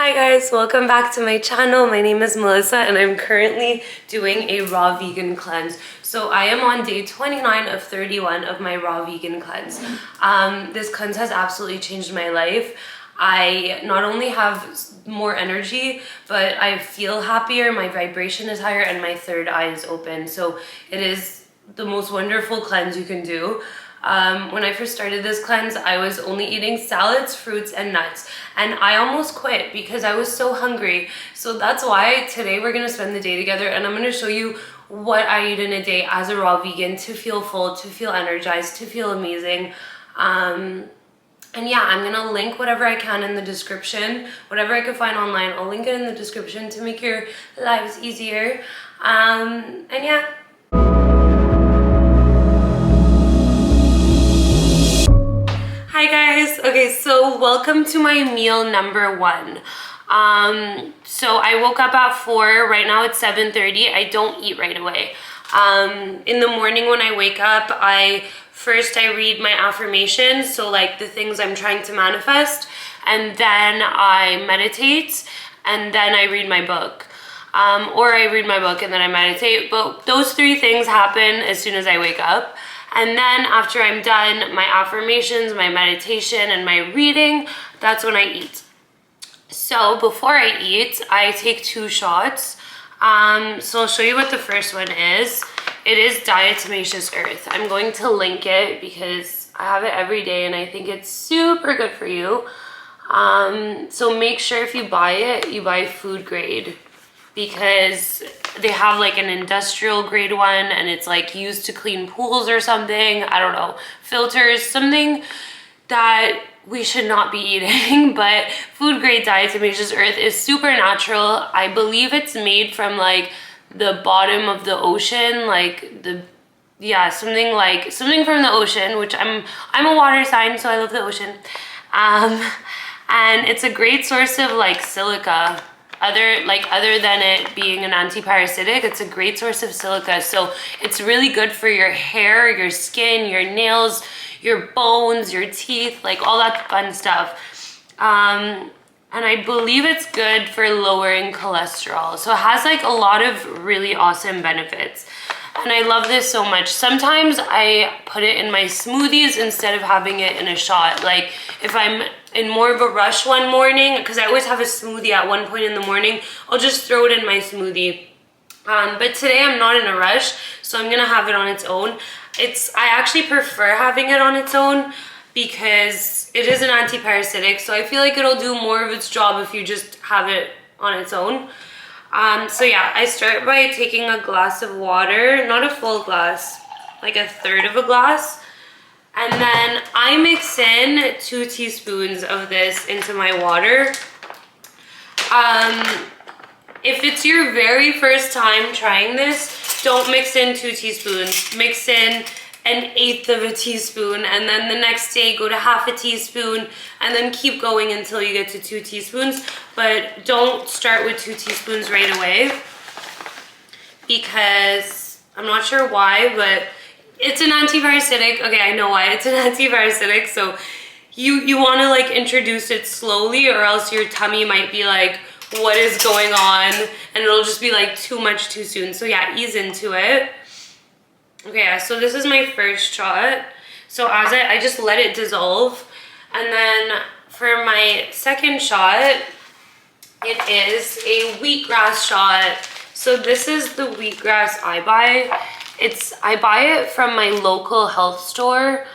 Hi guys, welcome back to my channel. My name is Melissa and I'm currently doing a raw vegan cleanse. So I am on day 29 of 31 of my raw vegan cleanse. This cleanse has absolutely changed my life. I not only have more energy, but I feel happier, my vibration is higher, and my third eye is open. So it is the most wonderful cleanse you can do. When I first started this cleanse, I was only eating salads, fruits, and nuts. And I almost quit because I was so hungry. So that's why today we're gonna spend the day together and I'm gonna show you what I eat in a day as a raw vegan to feel full, to feel energized, to feel amazing. And yeah, I'm gonna link whatever I can in the description. Whatever I could find online, I'll link it in the description to make your lives easier. And yeah. Hi guys, okay, so welcome to my meal number 1. So I woke up at 4, right now it's 7:30. I don't eat right away. In the morning when I wake up, I read my affirmations, so like the things I'm trying to manifest, and then I meditate, and then I read my book. Or I read my book and then I meditate, but those 3 things happen as soon as I wake up. And then after I'm done my affirmations, my meditation, and my reading, that's when I eat. So before I eat, I take 2 shots. So I'll show you what the first one is. It is Diatomaceous Earth. I'm going to link it because I have it every day and I think it's super good for you. So make sure if you buy it, you buy food grade, because they have like an industrial grade one and it's like used to clean pools or something. I don't know, filters, something that we should not be eating. But food grade Diatomaceous Earth is super natural. I believe it's made from like the bottom of the ocean, like something from the ocean, which I'm a water sign, so I love the ocean. And it's a great source of like silica. Other than it being an anti-parasitic, it's a great source of silica. So it's really good for your hair, your skin, your nails, your bones, your teeth, like all that fun stuff. And I believe it's good for lowering cholesterol. So it has like a lot of really awesome benefits. And I love this so much. Sometimes I put it in my smoothies instead of having it in a shot. Like if I'm in more of a rush one morning, because I always have a smoothie at one point in the morning, I'll just throw it in my smoothie. But today I'm not in a rush, so I'm gonna have it on its own. I actually prefer having it on its own because it is an anti-parasitic, so I feel like it'll do more of its job if you just have it on its own. So yeah, I start by taking a glass of water, not a full glass, like a third of a glass. And then I mix in 2 teaspoons of this into my water. If it's your very first time trying this, don't mix in 2 teaspoons. Mix in 1/8 of a teaspoon, and then the next day go to 1/2 teaspoon, and then keep going until you get to 2 teaspoons. But don't start with 2 teaspoons right away, because I'm not sure why, but it's an anti-parasitic. Okay, I know why. It's an anti-parasitic, so you want to like introduce it slowly, or else your tummy might be like, what is going on? And it'll just be like too much too soon. So yeah, ease into it. Okay, so this is my first shot. So as I just let it dissolve. And then for my second shot, it is a wheatgrass shot. So this is the wheatgrass I buy. I buy it from my local health store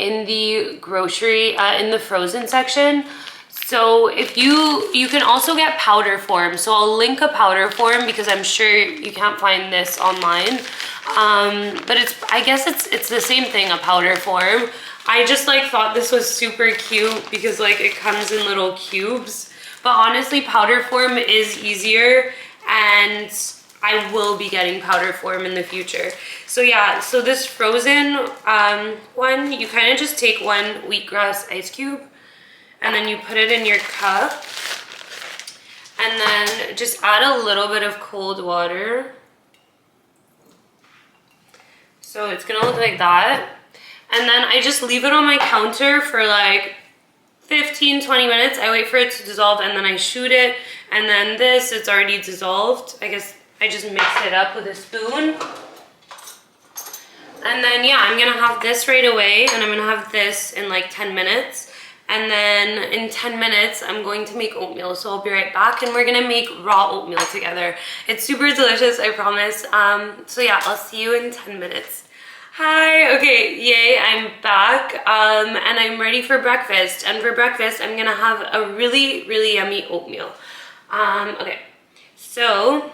in the grocery, in the frozen section. So if you can also get powder form. So I'll link a powder form because I'm sure you can't find this online. But I guess it's the same thing, a powder form. I just like thought this was super cute because like it comes in little cubes. But honestly, powder form is easier, and I will be getting powder form in the future. So yeah, so this frozen one, you kind of just take 1 wheatgrass ice cube and then you put it in your cup, and then just add a little bit of cold water. So it's gonna look like that. And then I just leave it on my counter for like 15-20 minutes. I wait for it to dissolve and then I shoot it. And then this, it's already dissolved. I guess I just mix it up with a spoon. And then yeah, I'm gonna have this right away, and I'm gonna have this in like 10 minutes. And then in 10 minutes, I'm going to make oatmeal. So I'll be right back, and we're gonna make raw oatmeal together. It's super delicious, I promise. So yeah, I'll see you in 10 minutes. Hi, okay, yay, I'm back, and I'm ready for breakfast. And for breakfast, I'm gonna have a really, really yummy oatmeal. Okay, so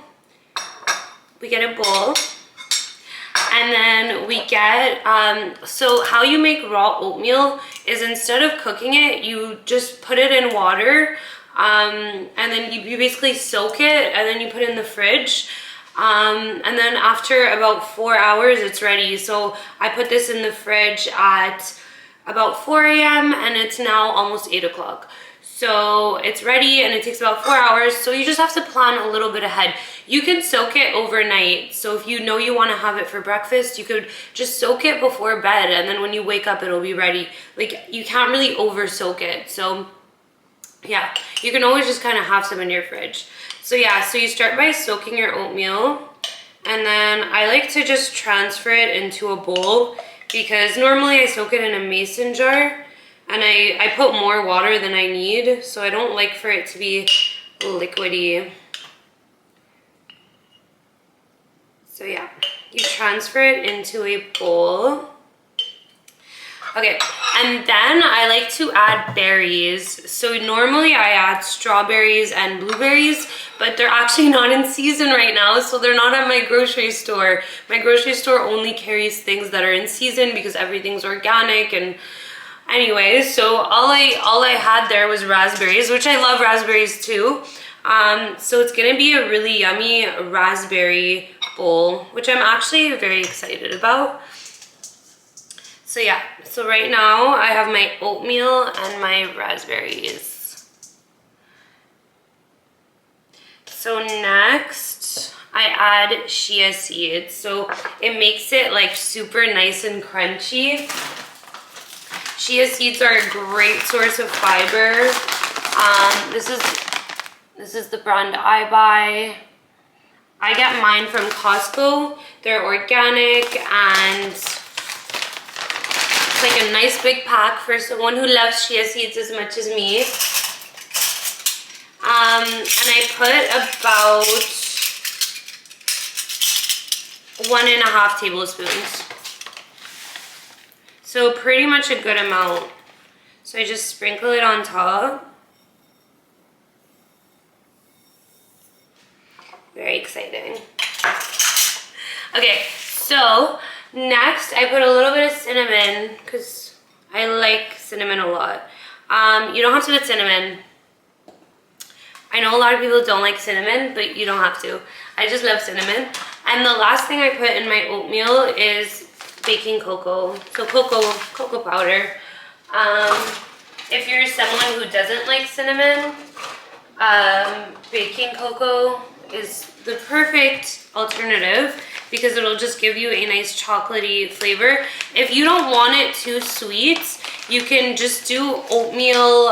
we get a bowl. And then we get, so how you make raw oatmeal is instead of cooking it, you just put it in water, and then you basically soak it, and then you put it in the fridge. And then after about 4 hours, it's ready. So I put this in the fridge at about 4 a.m. and it's now almost 8 o'clock. So it's ready and it takes about 4 hours. So you just have to plan a little bit ahead. You can soak it overnight. So if you know you want to have it for breakfast, you could just soak it before bed, and then when you wake up, it'll be ready. Like, you can't really over soak it. So yeah, you can always just kind of have some in your fridge. So yeah, so you start by soaking your oatmeal, and then I like to just transfer it into a bowl, because normally I soak it in a mason jar, and I put more water than I need, so I don't like for it to be liquidy. So yeah, you transfer it into a bowl. Okay, and then I like to add berries. So normally I add strawberries and blueberries, but they're actually not in season right now, so they're not at my grocery store. My grocery store only carries things that are in season because everything's organic. And anyways, so all I had there was raspberries, which I love raspberries too. So it's gonna be a really yummy raspberry bowl, which I'm actually very excited about. So yeah, so right now I have my oatmeal and my raspberries. So next I add chia seeds. So it makes it like super nice and crunchy. Chia seeds are a great source of fiber. This is the brand I buy. I get mine from Costco. They're organic, and it's like a nice big pack for someone who loves chia seeds as much as me. And I put about 1.5 tablespoons. So pretty much a good amount. So I just sprinkle it on top. Very exciting. Okay, so next I put a little bit of cinnamon, because I like cinnamon a lot. You don't have to put cinnamon. I know a lot of people don't like cinnamon, but you don't have to. I just love cinnamon. And the last thing I put in my oatmeal is baking cocoa. So cocoa powder. If you're someone who doesn't like cinnamon, baking cocoa is the perfect alternative, because it'll just give you a nice chocolatey flavor. If you don't want it too sweet, you can just do oatmeal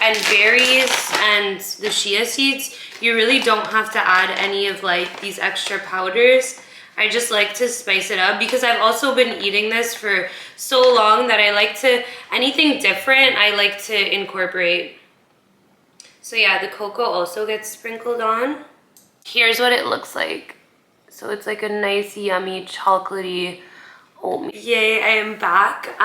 and berries and the chia seeds. You really don't have to add any of like these extra powders. I just like to spice it up, because I've also been eating this for so long that I like to, anything different, I like to incorporate. So yeah, the cocoa also gets sprinkled on. Here's what it looks like. So it's like a nice, yummy, chocolatey oatmeal. Yay, I am back.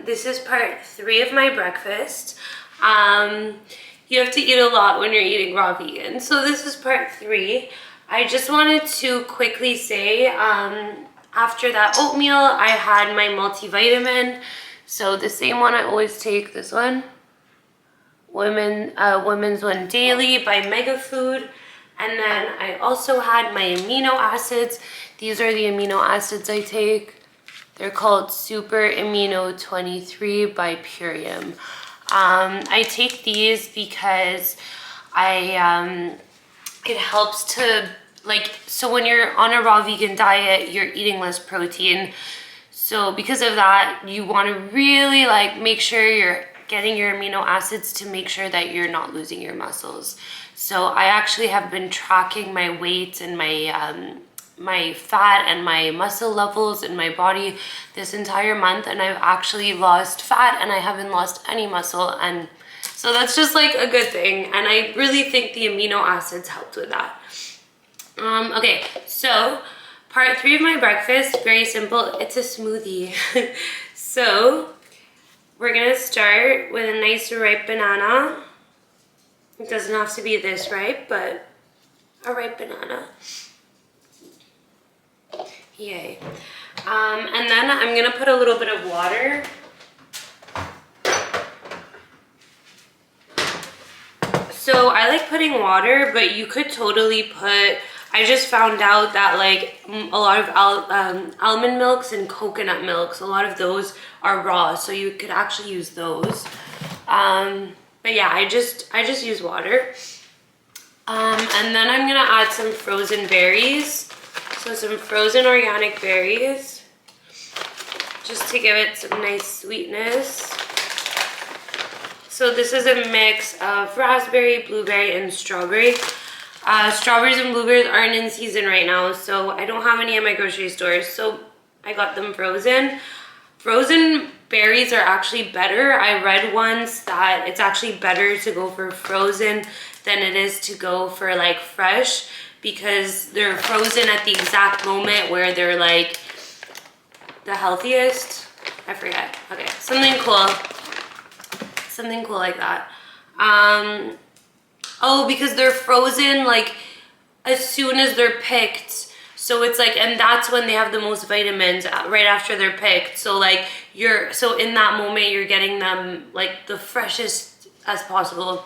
This is part 3 of my breakfast. You have to eat a lot when you're eating raw vegan. So this is part 3. I just wanted to quickly say, after that oatmeal, I had my multivitamin. So the same one I always take, this one. Women's One Daily by Mega Food. And then I also had my amino acids. These are the amino acids I take. They're called Super Amino 23 by Purium. I take these because it helps to, like, so when you're on a raw vegan diet, you're eating less protein. So because of that, you want to really like make sure you're getting your amino acids to make sure that you're not losing your muscles. So I actually have been tracking my weight and my fat and my muscle levels in my body this entire month, and I've actually lost fat and I haven't lost any muscle, and so that's just like a good thing, and I really think the amino acids helped with that. Okay, so part 3 of my breakfast, very simple, it's a smoothie. So we're gonna start with a nice ripe banana. It doesn't have to be this ripe, but a ripe banana. Yay. And then I'm gonna put a little bit of water. So I like putting water, but you could totally put, I just found out that like a lot of almond milks and coconut milks, a lot of those are raw, so you could actually use those. But yeah, I just use water. And then I'm gonna add some frozen berries. So some frozen organic berries, just to give it some nice sweetness. So this is a mix of raspberry, blueberry, and strawberry. Strawberries and blueberries aren't in season right now, so I don't have any at my grocery stores, so I got them frozen. Frozen berries are actually better. I read once that it's actually better to go for frozen than it is to go for like fresh, because they're frozen at the exact moment where they're like the healthiest. I forget. Okay, something cool like that. Oh, because they're frozen like as soon as they're picked, so it's like, and that's when they have the most vitamins, right after they're picked. So like so in that moment you're getting them like the freshest as possible.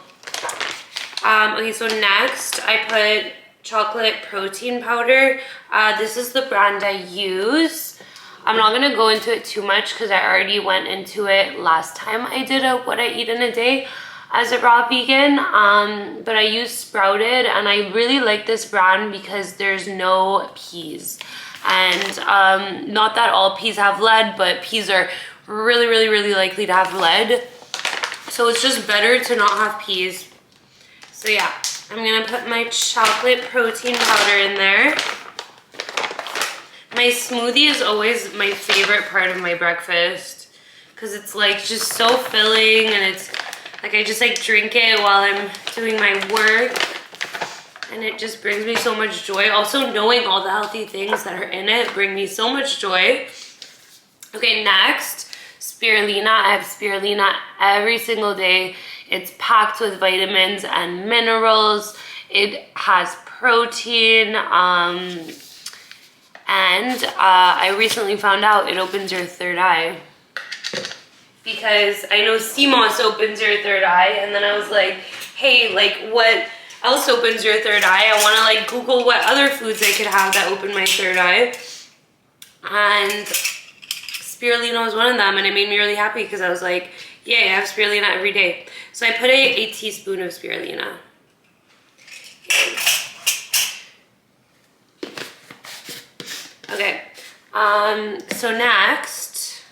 Okay, so next I put chocolate protein powder. This is the brand I use. I'm not gonna go into it too much because I already went into it last time I did a what I eat in a day as a raw vegan, but I use Sprouted, and I really like this brand because there's no peas. And not that all peas have lead, but peas are really likely to have lead, so it's just better to not have peas. So yeah, I'm gonna put my chocolate protein powder in there. My smoothie is always my favorite part of my breakfast because it's like just so filling, and it's like I just like drink it while I'm doing my work, and it just brings me so much joy. Also, knowing all the healthy things that are in it bring me so much joy. Okay, next, spirulina. I have spirulina every single day. It's packed with vitamins and minerals. It has protein, and I recently found out it opens your third eye, because I know sea moss opens your third eye, and then I was like, hey, like what else opens your third eye? I want to like Google what other foods I could have that open my third eye, and spirulina was one of them, and it made me really happy because I was like, yay, I have spirulina every day. So I put a teaspoon of spirulina. Okay, so next,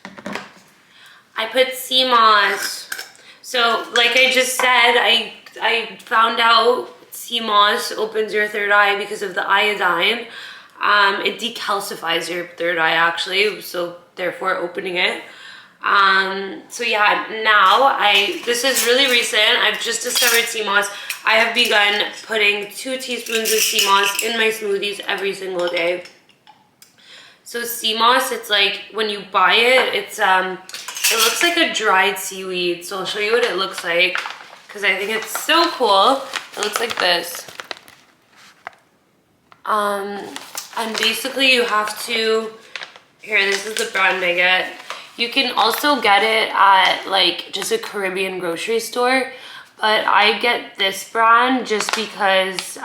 I put sea moss. So like I just said, I found out sea moss opens your third eye because of the iodine. It decalcifies your third eye actually, so therefore opening it. So yeah, now this is really recent. I've just discovered sea moss. I have begun putting 2 teaspoons of sea moss in my smoothies every single day. So sea moss, it's like when you buy it, it looks like a dried seaweed. So I'll show you what it looks like because I think it's so cool. It looks like this. And basically you have to, here, this is the brand I get. You can also get it at like just a Caribbean grocery store, but I get this brand just because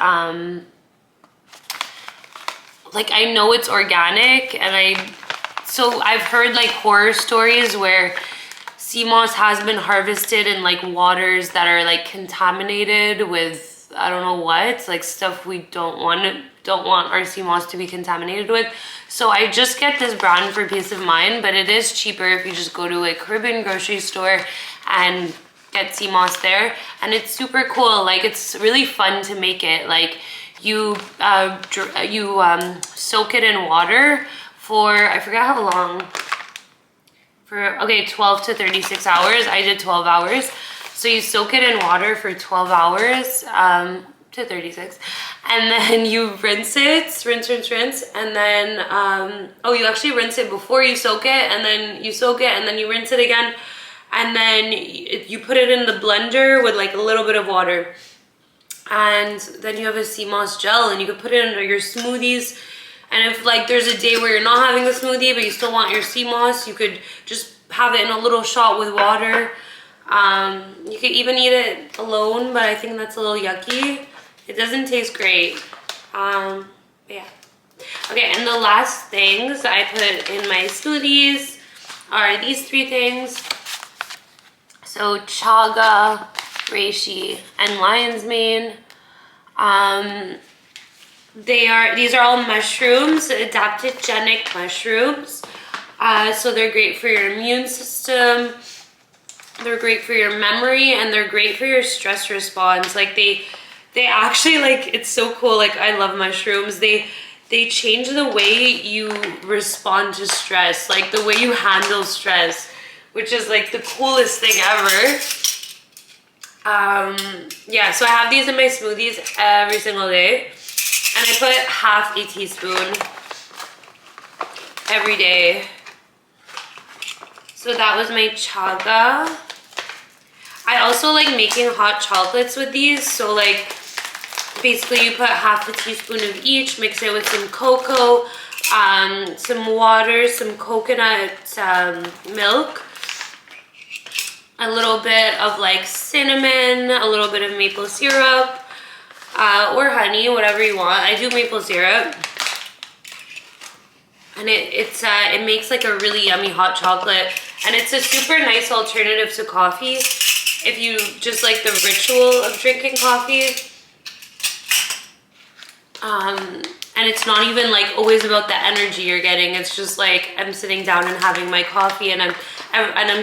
like I know it's organic, and so I've heard like horror stories where sea moss has been harvested in like waters that are like contaminated with I don't know what, like stuff we don't want our sea moss to be contaminated with. So I just get this brand for peace of mind, but it is cheaper if you just go to a Caribbean grocery store and get sea moss there. And it's super cool. Like, it's really fun to make it. Like, you soak it in water for, I forget how long, for, okay, 12 to 36 hours. I did 12 hours. So you soak it in water for 12 hours to 36. And then you rinse it, rinse. And then, oh, you actually rinse it before you soak it. And then you soak it and then you rinse it again. And then you put it in the blender with like a little bit of water. And then you have a sea moss gel and you can put it under your smoothies. And if like there's a day where you're not having a smoothie but you still want your sea moss, you could just have it in a little shot with water. You could even eat it alone, but I think that's a little yucky. It doesn't taste great. But yeah. Okay, and the last things I put in my smoothies are these 3 things. So chaga, reishi, and lion's mane. These are all mushrooms, adaptogenic mushrooms. So they're great for your immune system. They're great for your memory, and they're great for your stress response. Like they actually, like, it's so cool. Like, I love mushrooms. They change the way you respond to stress, like the way you handle stress, which is like the coolest thing ever. Yeah, so I have these in my smoothies every single day, and I put half a teaspoon every day. So that was my chaga. I also like making hot chocolates with these. So like basically you put half a teaspoon of each, mix it with some cocoa, some water, some coconut milk, a little bit of like cinnamon, a little bit of maple syrup, or honey, whatever you want. I do maple syrup. And it makes like a really yummy hot chocolate. And it's a super nice alternative to coffee if you just like the ritual of drinking coffee. And it's not even like always about the energy you're getting. It's just like I'm sitting down and having my coffee and I'm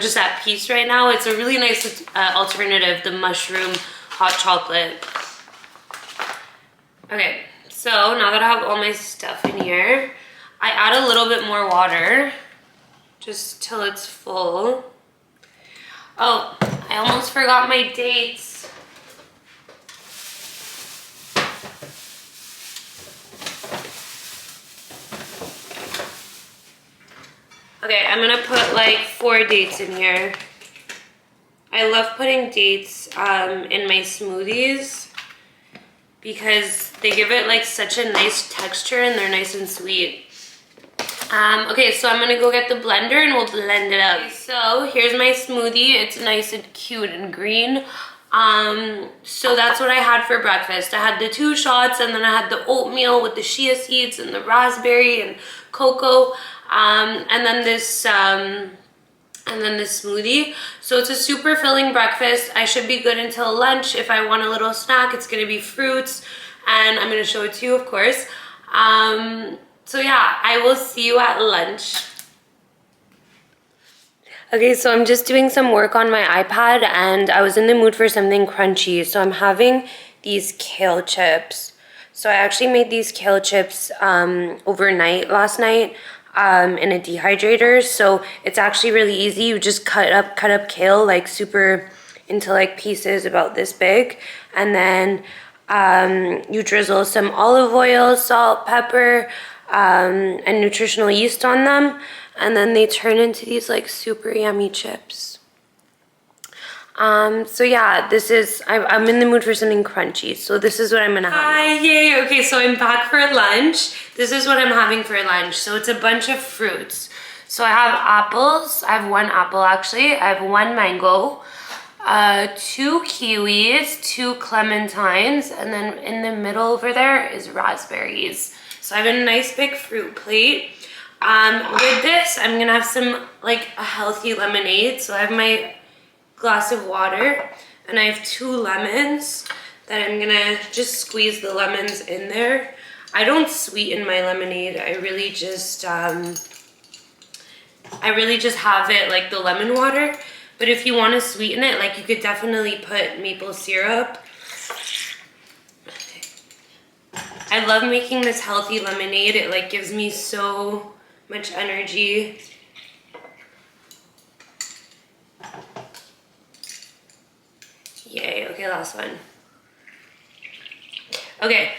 just at peace right now. It's a really nice alternative, the mushroom hot chocolate. Okay, so now that I have all my stuff in here, I add a little bit more water, just till it's full. Oh, I almost forgot my dates. Okay, I'm gonna put like 4 dates in here. I love putting dates in my smoothies because they give it like such a nice texture and they're nice and sweet. Okay, so I'm gonna go get the blender and we'll blend it up. So here's my smoothie. It's nice and cute and green. So that's what I had for breakfast. I had the 2 shots and then I had the oatmeal with the chia seeds and the raspberry and cocoa. And then this smoothie. So it's a super filling breakfast. I should be good until lunch. If I want a little snack, it's gonna be fruits, and I'm gonna show it to you, of course. So yeah, I will see you at lunch. Okay, so I'm just doing some work on my iPad and I was in the mood for something crunchy. So I'm having these kale chips. So I actually made these kale chips overnight last night in a dehydrator. So it's actually really easy. You just cut up kale like super into like pieces about this big. And then you drizzle some olive oil, salt, pepper, and nutritional yeast on them, and then they turn into these like super yummy chips. So yeah, this is, I'm in the mood for something crunchy, so this is what I'm gonna have. Hi, yay, okay, so I'm back for lunch. This is what I'm having for lunch. So it's a bunch of fruits. So I have apples, I have 1 apple actually, I have 1 mango, 2 kiwis, 2 clementines, and then in the middle over there is raspberries. So I have a nice big fruit plate. With this, I'm gonna have some like a healthy lemonade. So I have my glass of water and I have 2 lemons that I'm gonna just squeeze the lemons in there. I don't sweeten my lemonade. I really just have it like the lemon water. But if you want to sweeten it, like you could definitely put maple syrup. I love making this healthy lemonade. It like gives me so much energy. Yay, okay, last one. Okay,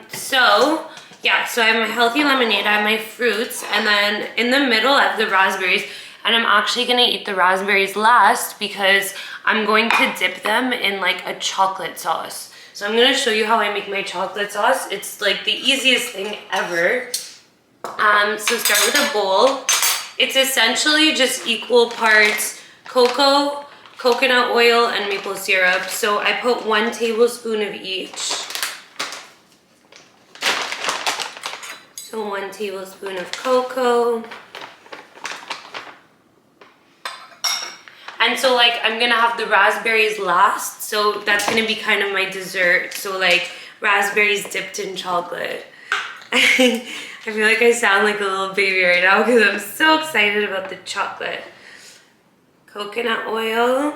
so yeah, so I have my healthy lemonade, I have my fruits, and then in the middle I have the raspberries, and I'm actually gonna eat the raspberries last because I'm going to dip them in like a chocolate sauce. So I'm gonna show you how I make my chocolate sauce. It's like the easiest thing ever. So start with a bowl. It's essentially just equal parts cocoa, coconut oil, and maple syrup. So I put 1 tablespoon of each. So 1 tablespoon of cocoa. And so like I'm gonna have the raspberries last, so that's gonna be kind of my dessert. So like raspberries dipped in chocolate. I feel like I sound like a little baby right now because I'm so excited about the chocolate. Coconut oil.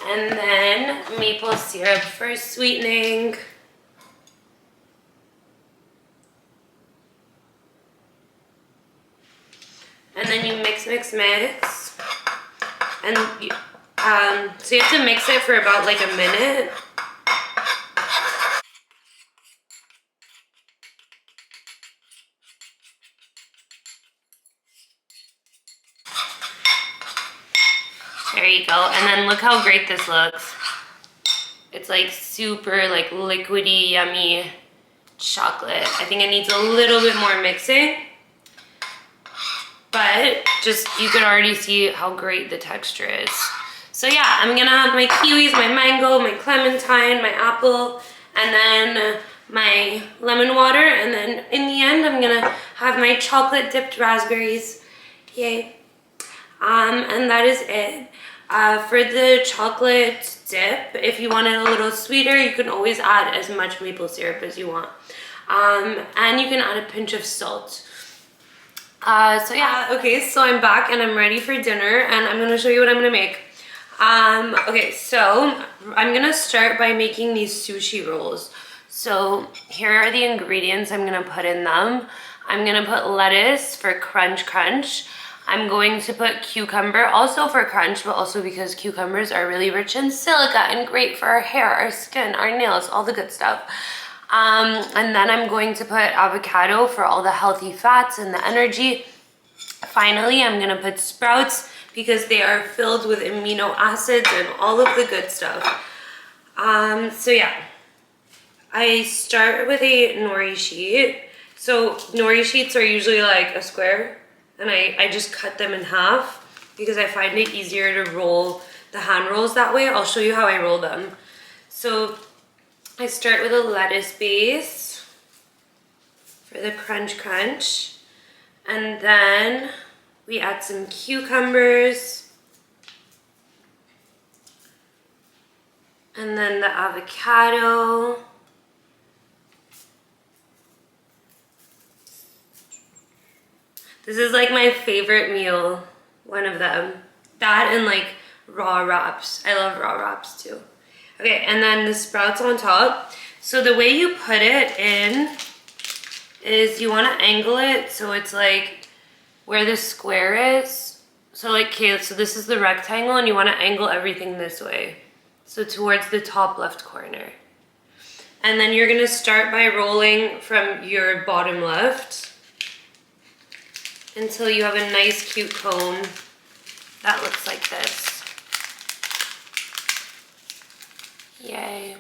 And then maple syrup for sweetening. And then you mix. And you, so you have to mix it for about like a minute. There you go. And then look how great this looks. It's like super like liquidy, yummy chocolate. I think it needs a little bit more mixing. But just, you can already see how great the texture is. So yeah, I'm gonna have my kiwis, my mango, my clementine, my apple, and then my lemon water. And then in the end, I'm gonna have my chocolate dipped raspberries. Yay. And that is it. For the chocolate dip, if you want it a little sweeter, you can always add as much maple syrup as you want. And you can add a pinch of salt. So yeah, okay, so I'm back and I'm ready for dinner, and I'm gonna show you what I'm gonna make. Okay, so I'm gonna start by making these sushi rolls. So here are the ingredients I'm gonna put in them. I'm gonna put lettuce for crunch. I'm going to put cucumber also for crunch, but also because cucumbers are really rich in silica and great for our hair, our skin, our nails, all the good stuff. And then I'm going to put avocado for all the healthy fats and the energy. Finally, I'm gonna put sprouts because they are filled with amino acids and all of the good stuff. So yeah, I start with a nori sheet. So nori sheets are usually like a square, and I just cut them in half because I find it easier to roll the hand rolls that way. I'll show you how I roll them. So I start with a lettuce base for the crunch, and then we add some cucumbers, and then the avocado, this is like my favorite meal, one of them. That and like raw wraps. I love raw wraps too. Okay, and then the sprouts on top. So the way you put it in is you want to angle it so it's like where the square is. So like, okay, so this is the rectangle, and you want to angle everything this way. So towards the top left corner. And then you're going to start by rolling from your bottom left until you have a nice cute cone that looks like this. Yay.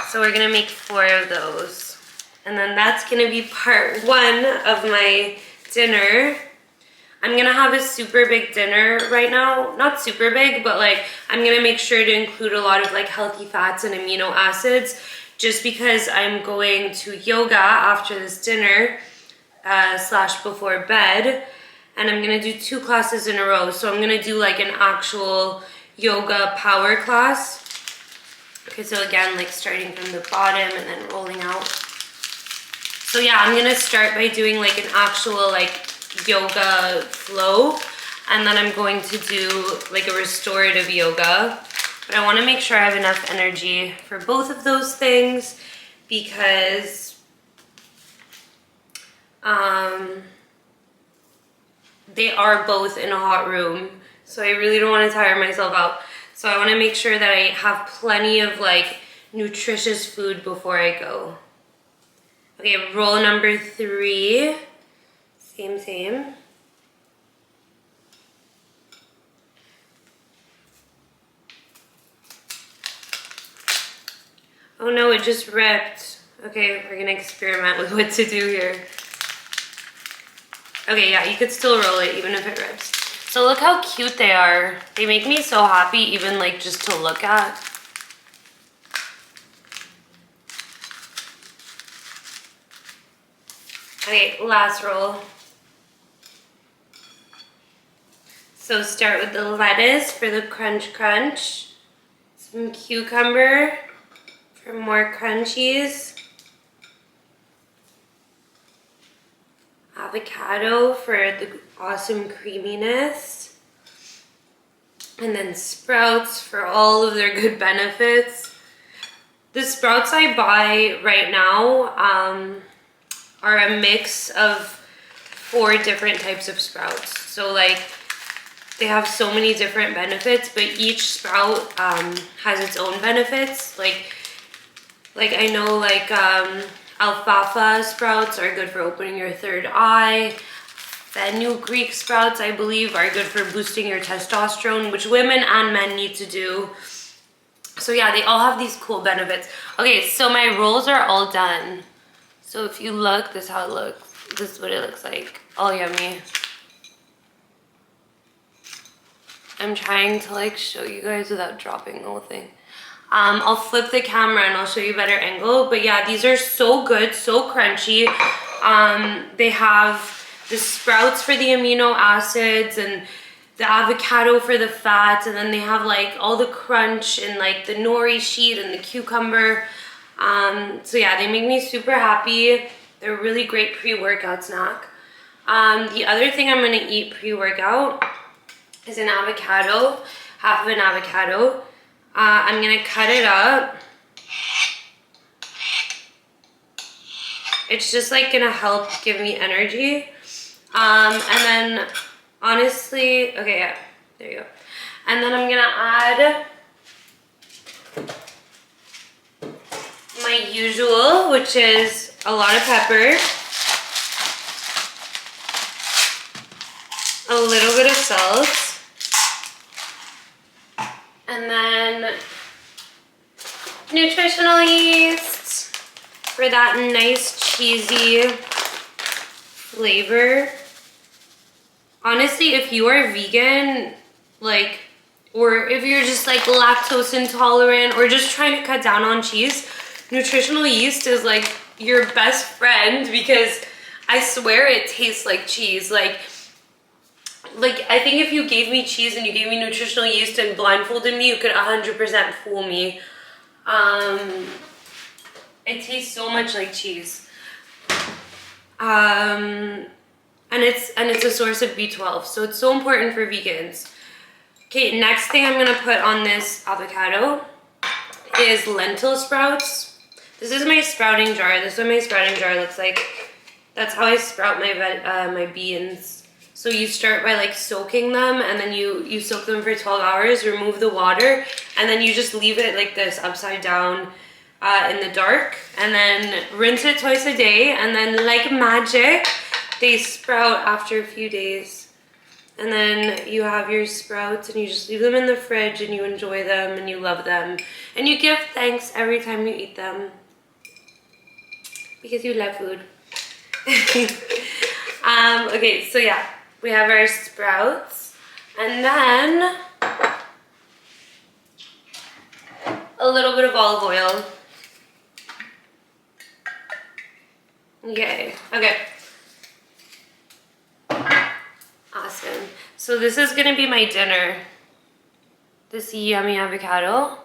So we're gonna make 4 of those. And then that's gonna be part 1 of my dinner. I'm gonna have a super big dinner right now. Not super big, but like I'm gonna make sure to include a lot of like healthy fats and amino acids just because I'm going to yoga after this dinner / before bed. and I'm gonna do 2 classes in a row. So I'm gonna do like an actual yoga power class. Okay, so again, like starting from the bottom and then rolling out. So yeah, I'm gonna start by doing like an actual like yoga flow, and then I'm going to do like a restorative yoga. But I wanna make sure I have enough energy for both of those things because they are both in a hot room. So I really don't wanna tire myself out. So I wanna make sure that I have plenty of like nutritious food before I go. Okay, roll number 3. Same. Oh no, it just ripped. Okay, we're gonna experiment with what to do here. Okay, yeah, you could still roll it even if it rips. So look how cute they are. They make me so happy even like just to look at. Okay, last roll. So start with the lettuce for the crunch. Some cucumber for more crunchies. Avocado for the awesome creaminess. And then sprouts for all of their good benefits. The sprouts I buy right now are a mix of 4 different types of sprouts. So like they have so many different benefits, but each sprout has its own benefits. Like I know like alfalfa sprouts are good for opening your third eye. Fenugreek sprouts, I believe, are good for boosting your testosterone, which women and men need to do. So yeah, they all have these cool benefits. Okay, so my rolls are all done. So if you look, this is how it looks. This is what it looks like. All yummy. I'm trying to like show you guys without dropping the whole thing. I'll flip the camera and I'll show you a better angle. But yeah, these are so good, so crunchy. They have the sprouts for the amino acids and the avocado for the fats, and then they have like all the crunch and like the nori sheet and the cucumber. So yeah, they make me super happy. They're a really great pre-workout snack. The other thing I'm gonna eat pre-workout is an avocado, half of an avocado. I'm gonna cut it up. It's just like gonna help give me energy. And then honestly, okay, yeah, there you go. And then I'm gonna add my usual, which is a lot of pepper, a little bit of salt, and then nutritional yeast for that nice cheesy flavor. Honestly, if you are vegan, like, or if you're just like lactose intolerant or just trying to cut down on cheese, nutritional yeast is like your best friend, because I swear it tastes like cheese. Like I think if you gave me cheese and you gave me nutritional yeast and blindfolded me, you could 100% fool me. It tastes so much like cheese. And it's a source of B12, so it's so important for vegans. Okay, next thing I'm gonna put on this avocado is lentil sprouts. This is my sprouting jar. This is what my sprouting jar looks like. That's how I sprout my beans. So you start by like soaking them, and then you soak them for 12 hours, remove the water, and then you just leave it like this upside down in the dark, and then rinse it twice a day, and then like magic, they sprout after a few days. And then you have your sprouts and you just leave them in the fridge and you enjoy them and you love them. And you give thanks every time you eat them, because you love food. Okay, so yeah, we have our sprouts. And then a little bit of olive oil. Yay, okay. Awesome. So this is gonna be my dinner. This yummy avocado.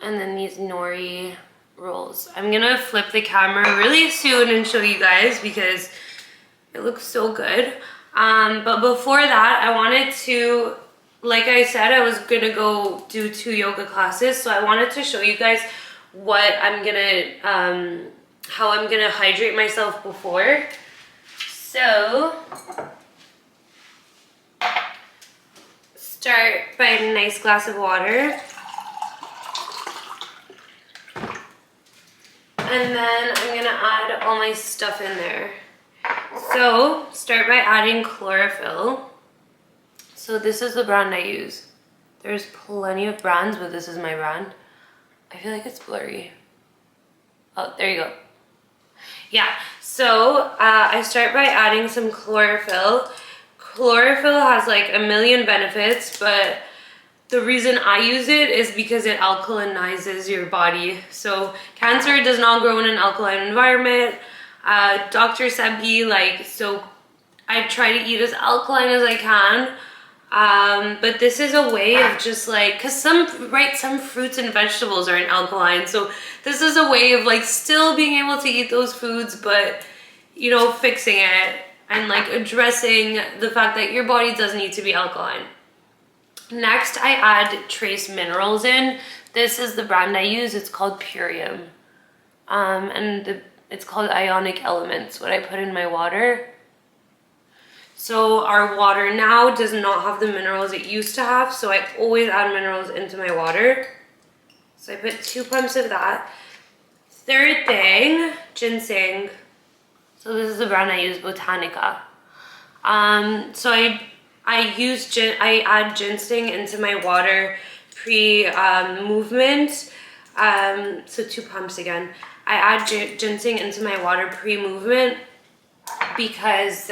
And then these nori rolls. I'm gonna flip the camera really soon and show you guys because it looks so good. But before that, I wanted to, like I said, I was gonna go do 2 yoga classes. So I wanted to show you guys what I'm gonna, how I'm gonna hydrate myself before. So, start by a nice glass of water. And then I'm gonna add all my stuff in there. So, start by adding chlorophyll. So this is the brand I use. There's plenty of brands, but this is my brand. I feel like it's blurry. Oh, there you go. Yeah, so I start by adding some chlorophyll. Chlorophyll has like a million benefits, but the reason I use it is because it alkalinizes your body. So cancer does not grow in an alkaline environment. Doctor said so I try to eat as alkaline as I can. But this is a way of just like, cause some fruits and vegetables aren't alkaline. So this is a way of like still being able to eat those foods, but you know, fixing it and like addressing the fact that your body does need to be alkaline. Next, I add trace minerals in. This is the brand I use. It's called Purium. It's called Ionic Elements, what I put in my water. So our water now does not have the minerals it used to have, so I always add minerals into my water. So I put 2 pumps of that. Third thing, ginseng. So this is the brand I use, Botanica. So I add ginseng into my water pre-movement. So 2 pumps again. I add ginseng into my water pre-movement because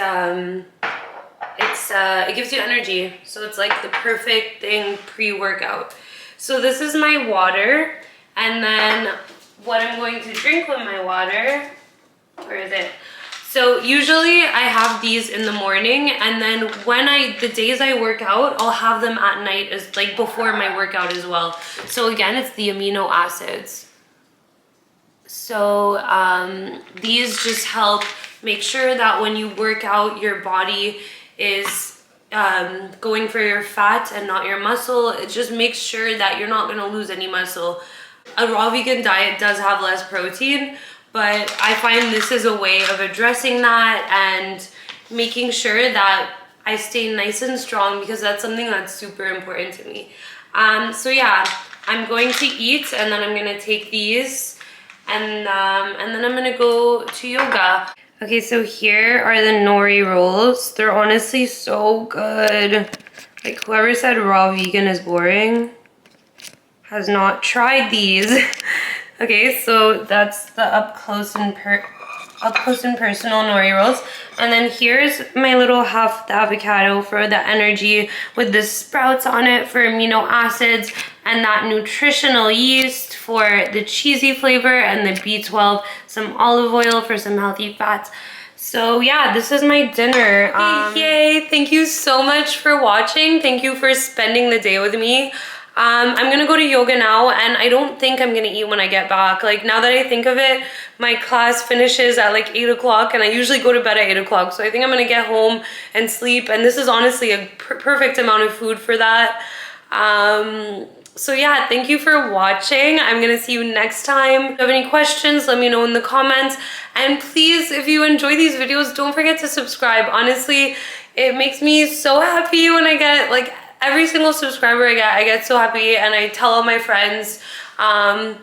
it gives you energy. So it's like the perfect thing pre-workout. So this is my water, and then what I'm going to drink with my water, where is it? So usually I have these in the morning, and then the days I work out, I'll have them at night as like before my workout as well. So again, it's the amino acids. So these just help make sure that when you work out, your body is going for your fat and not your muscle. It just makes sure that you're not gonna lose any muscle. A raw vegan diet does have less protein, but I find this is a way of addressing that and making sure that I stay nice and strong, because that's something that's super important to me. So yeah, I'm going to eat, and then I'm gonna take these, and then I'm gonna go to yoga. Okay, so here are the nori rolls. They're honestly so good. Like, whoever said raw vegan is boring has not tried these. Okay, so that's the up close and personal nori rolls. And then here's my little half the avocado for the energy, with the sprouts on it for amino acids, and that nutritional yeast for the cheesy flavor, and the B12, some olive oil for some healthy fats. So yeah, this is my dinner. Yay, thank you so much for watching. Thank you for spending the day with me. I'm gonna go to yoga now, and I don't think I'm gonna eat when I get back. Like, now that I think of it, my class finishes at like 8 o'clock, and I usually go to bed at 8 o'clock. So I think I'm gonna get home and sleep, and this is honestly a perfect amount of food for that. So yeah, thank you for watching. I'm gonna see you next time. If you have any questions, let me know in the comments. And please, if you enjoy these videos, don't forget to subscribe. Honestly, it makes me so happy when I get like every single subscriber I get so happy, and I tell all my friends. And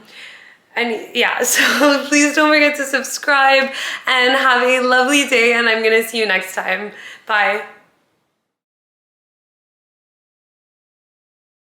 yeah, so please don't forget to subscribe, and have a lovely day, and I'm gonna see you next time. Bye.